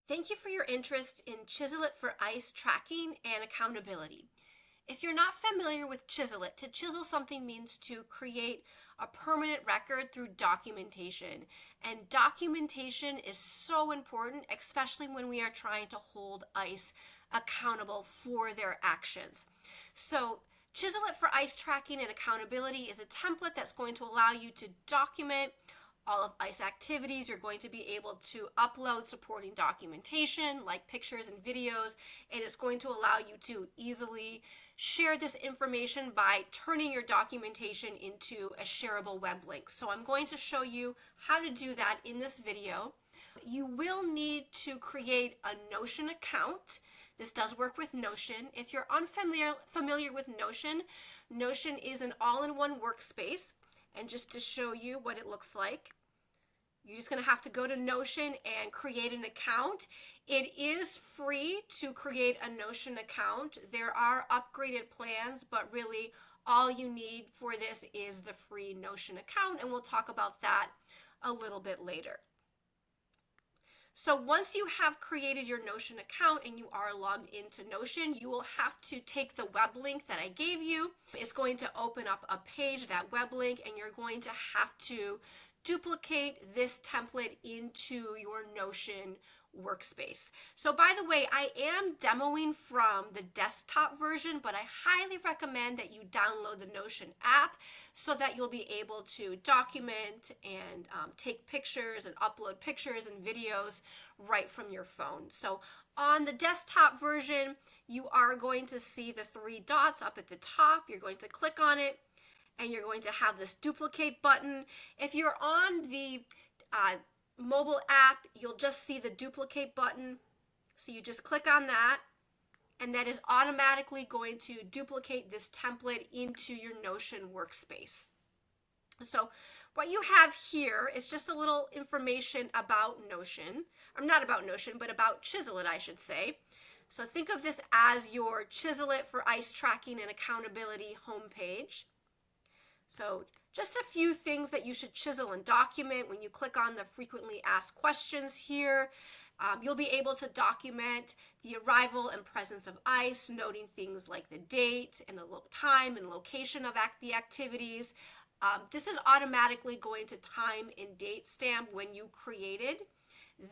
Thank you for your interest in Chizzle It for ice tracking and accountability. If you're not familiar with Chizzle It, to chisel something means to create a permanent record through documentation. And documentation is so important, especially when we are trying to hold ice accountable for their actions. So Chizzle It for ice tracking and accountability is a template that's going to allow you to document all of ICE activities. You're going to be able to upload supporting documentation like pictures and videos, and it's going to allow you to easily share this information by turning your documentation into a shareable web link. So I'm going to show you how to do that in this video. You will need to create a Notion account. This does work with Notion. If you're unfamiliar with Notion, Notion is an all-in-one workspace. And just to show you what it looks like, you're just going to have to go to Notion and create an account. It is free to create a Notion account. There are upgraded plans, but really all you need for this is the free Notion account, and we'll talk about that a little bit later. So once you have created your Notion account and you are logged into Notion, you will have to take the web link that I gave you. It's going to open up a page, that web link, and you're going to have to duplicate this template into your Notion workspace. So by the way, I am demoing from the desktop version, but I highly recommend that you download the Notion app so that you'll be able to document and take pictures and upload pictures and videos right from your phone. So on the desktop version, you are going to see the three dots up at the top. You're going to click on it, and you're going to have this duplicate button. If you're on the mobile app, you'll just see the duplicate button. So you just click on that, and that is automatically going to duplicate this template into your Notion workspace. So what you have here is just a little information about Notion, or not about Notion, but about Chizzle It, I should say. So think of this as your Chizzle It for ice tracking and accountability homepage. So just a few things that you should chisel and document. When you click on the frequently asked questions here, you'll be able to document the arrival and presence of ice, noting things like the date and the time and location of the activities. This is automatically going to time and date stamp when you created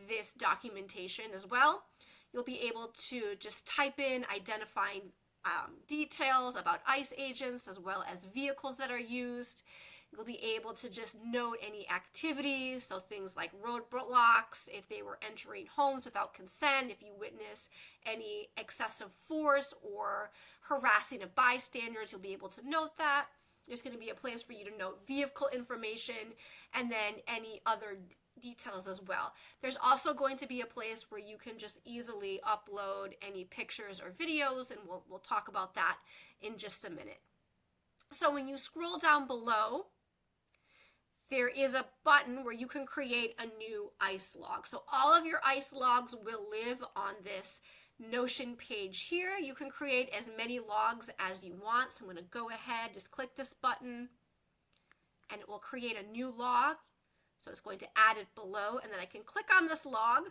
this documentation as well. You'll be able to just type in identifying details about ice agents as well as vehicles that are used. You'll be able to just note any activities, so things like roadblocks, if they were entering homes without consent, if you witness any excessive force or harassing of bystanders, you'll be able to note that. There's going to be a place for you to note vehicle information and then any other details as well. There's also going to be a place where you can just easily upload any pictures or videos, and we'll talk about that in just a minute. So when you scroll down below, there is a button where you can create a new ice log. So all of your ice logs will live on this Notion page here. You can create as many logs as you want. So I'm going to go ahead, just click this button, and it will create a new log. So it's going to add it below, and then I can click on this log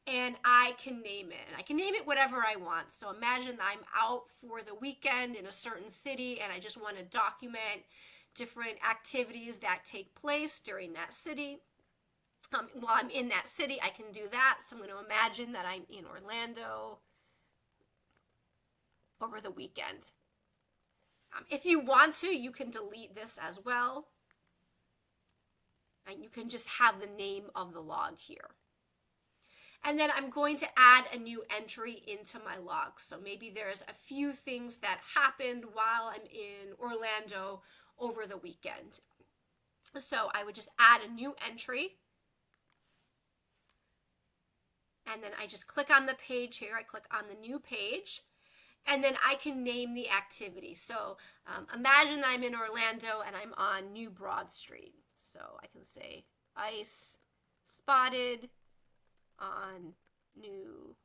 and I can name it. And I can name it whatever I want. So imagine that I'm out for the weekend in a certain city and I just want to document different activities that take place during that city. While I'm in that city, I can do that. So I'm going to imagine that I'm in Orlando over the weekend. If you want to, you can delete this as well. And you can just have the name of the log here. And then I'm going to add a new entry into my log. So maybe there's a few things that happened while I'm in Orlando over the weekend. So I would just add a new entry. And then I just click on the page here. I click on the new page. And then I can name the activity. So imagine I'm in Orlando and I'm on New Broad Street. So I can say ice spotted on New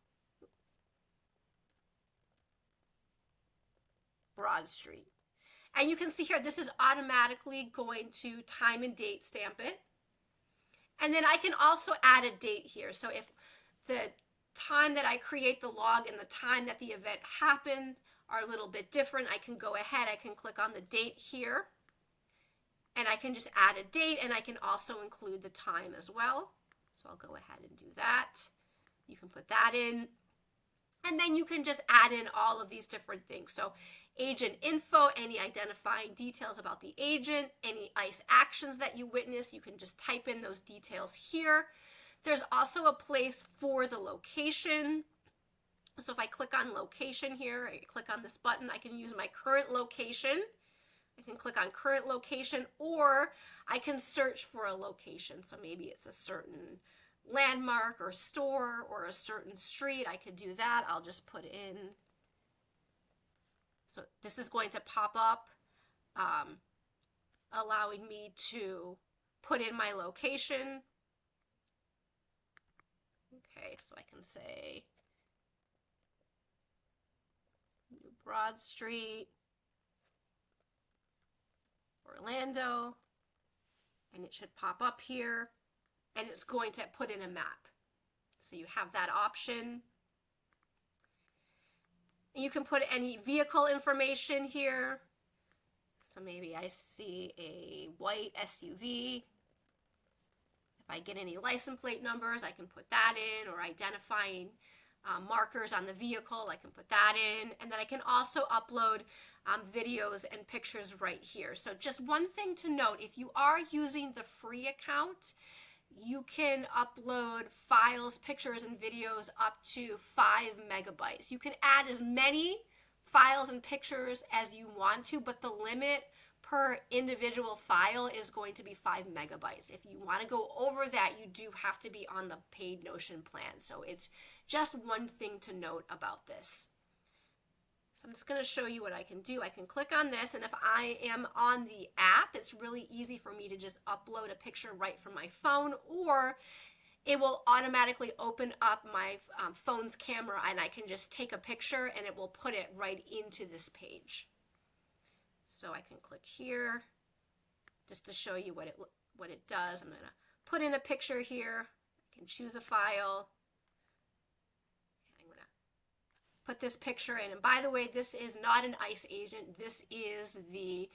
Broad Street. And you can see here, this is automatically going to time and date stamp it. And then I can also add a date here. So if the time that I create the log and the time that the event happened are a little bit different. I can go ahead, I can click on the date here, and I can just add a date, and I can also include the time as well. So I'll go ahead and do that. You can put that in, and then you can just add in all of these different things. So agent info, any identifying details about the agent, any ICE actions that you witness, you can just type in those details here. There's also a place for the location. So if I click on location here, I click on this button, I can use my current location. I can click on current location, or I can search for a location. So maybe it's a certain landmark or store or a certain street. I could do that. I'll just put in, so this is going to pop up, allowing me to put in my location. Okay, so I can say New Broad Street, Orlando, and it should pop up here, and it's going to put in a map. So you have that option. And you can put any vehicle information here. So maybe I see a white SUV. If I get any license plate numbers, I can put that in, or identifying markers on the vehicle, I can put that in. And then I can also upload videos and pictures right here. So just one thing to note, if you are using the free account, you can upload files, pictures, and videos up to 5 megabytes. You can add as many files and pictures as you want to, but the limit per individual file is going to be 5 megabytes. If you want to go over that, you do have to be on the paid Notion plan. So it's just one thing to note about this. So I'm just going to show you what I can do. I can click on this, and if I am on the app, it's really easy for me to just upload a picture right from my phone, or it will automatically open up my phone's camera, and I can just take a picture and it will put it right into this page. So I can click here just to show you what it does. I'm going to put in a picture here. I can choose a file. Put this picture in. And by the way, this is not an ICE agent. This is the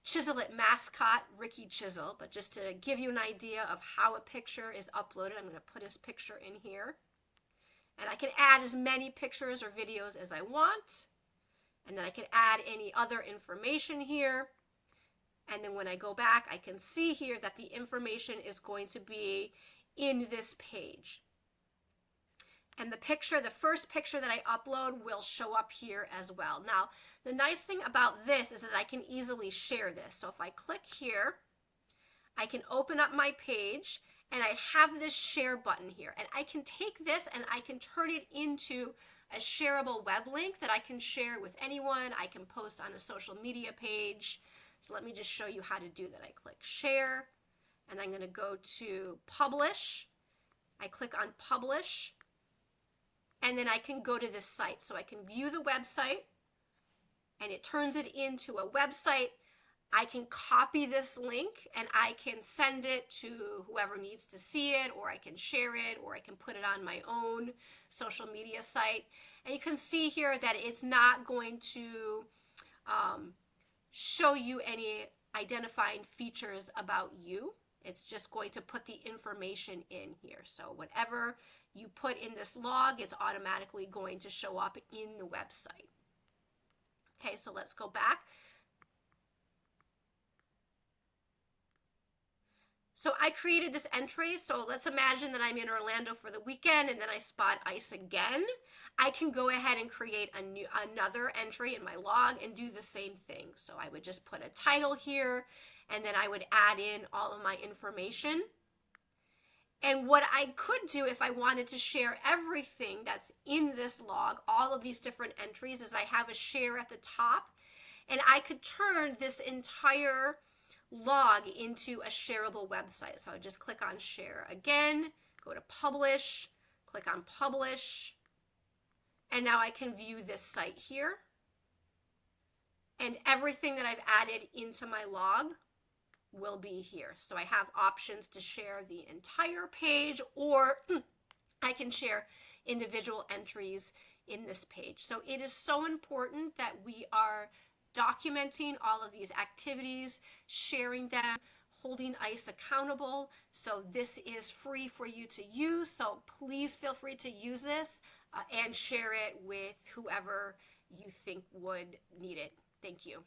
Chizzle It mascot, Ricky Chizzle. But just to give you an idea of how a picture is uploaded, I'm going to put his picture in here. And I can add as many pictures or videos as I want. And then I can add any other information here. And then when I go back, I can see here that the information is going to be in this page. And the picture, the first picture that I upload will show up here as well. Now, the nice thing about this is that I can easily share this. So if I click here, I can open up my page, and I have this share button here. And I can take this and I can turn it into a shareable web link that I can share with anyone. I can post on a social media page. So let me just show you how to do that. I click share, and I'm going to go to publish. I click on publish. And then I can go to this site. So I can view the website, and it turns it into a website. I can copy this link, and I can send it to whoever needs to see it, or I can share it, or I can put it on my own social media site. And you can see here that it's not going to show you any identifying features about you. It's just going to put the information in here. So whatever you put in this log, it's automatically going to show up in the website. Okay, so let's go back. So I created this entry. So let's imagine that I'm in Orlando for the weekend, and then I spot ICE again. I can go ahead and create another entry in my log and do the same thing. So I would just put a title here, and then I would add in all of my information. And what I could do if I wanted to share everything that's in this log, all of these different entries, is I have a share at the top, and I could turn this entire log into a shareable website. So I would just click on share again, go to publish, click on publish, and now I can view this site here. And everything that I've added into my log will be here. So I have options to share the entire page, or I can share individual entries in this page. So it is so important that we are documenting all of these activities, sharing them, holding ICE accountable. So this is free for you to use. So please feel free to use this and share it with whoever you think would need it. Thank you.